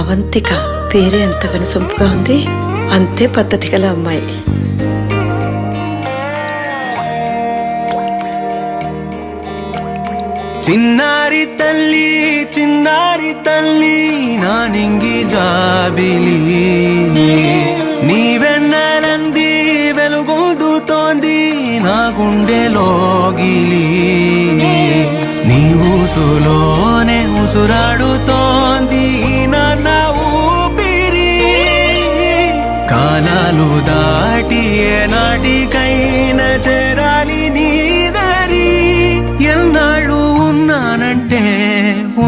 అవంతిక పేరే ఎంత వినసొంపుగా ఉంది, అంతే పద్ధతి గల అమ్మాయి. చిన్నారి తల్లి నా నింగి జాబిలి, నీవెన్నెలంది వెలుగొందుతోంది నా గుండెలోగిలి, నీ ఊసులోనే ఉసురాడుతోంది నా ఊపిరి, కాలాలు దాటి ఏనాటికైనా చేరాలి నీ దరి, ఎన్నాళ్ళు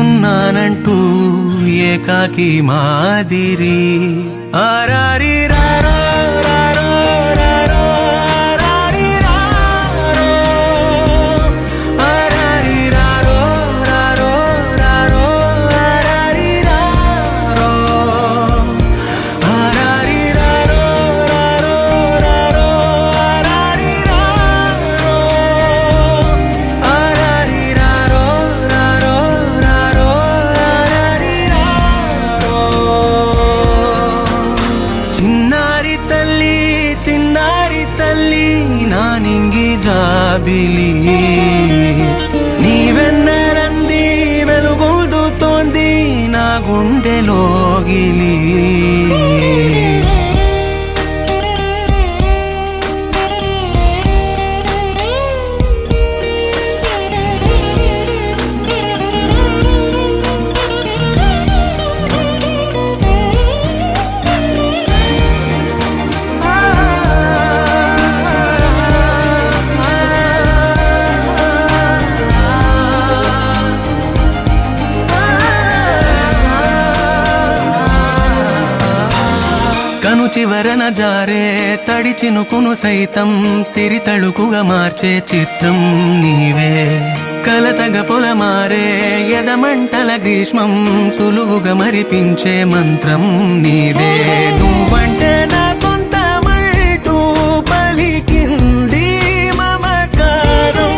ఉన్నానంటూ ఏకాకి మాదిరి, ఆరారి రారో రారో రారో ఆరారి రారో, ఆరారి రారో రారో రారో ఆరారి రారో, ఆరారి రారో రారో రారో ఆరారి రారో, ఆరారి రారో రారో రారో ఆరారి రారో. చిన్నారి తల్లి నా నింగి జాబిలి, నీవెన్నెలంది వెలుగొందుతోంది నా గుండెలోగిలి. కను చివరన జారే తడి చినుకును సైతం సిరి తళుకుగా మార్చే చిత్రం నీవే, కలతగ పొలమారే ఎదమంటల గ్రీష్మం సులువుగా మరిపించే మంత్రం నీదే, నువ్వంటే నా సొంతమంటూ పలికింది మమకారం,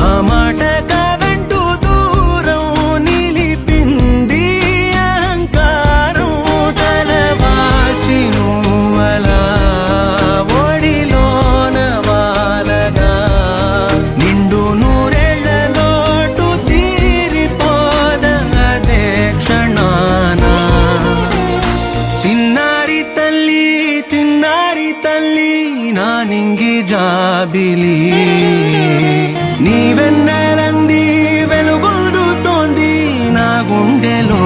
ఆ మాట కాదంటూ దూరం నిలిపింది అహంకారం, తలవాల్చి నువ్వలా ఒడిలోన వాలగా నిండు నూరేళ్ల లోటు తీరిపోదదే క్షణాన. చిన్నారి తల్లి నా నింగి జాబిలి, నీవెన్నెలంది వెలుగొందుతోంది నా గుండెలో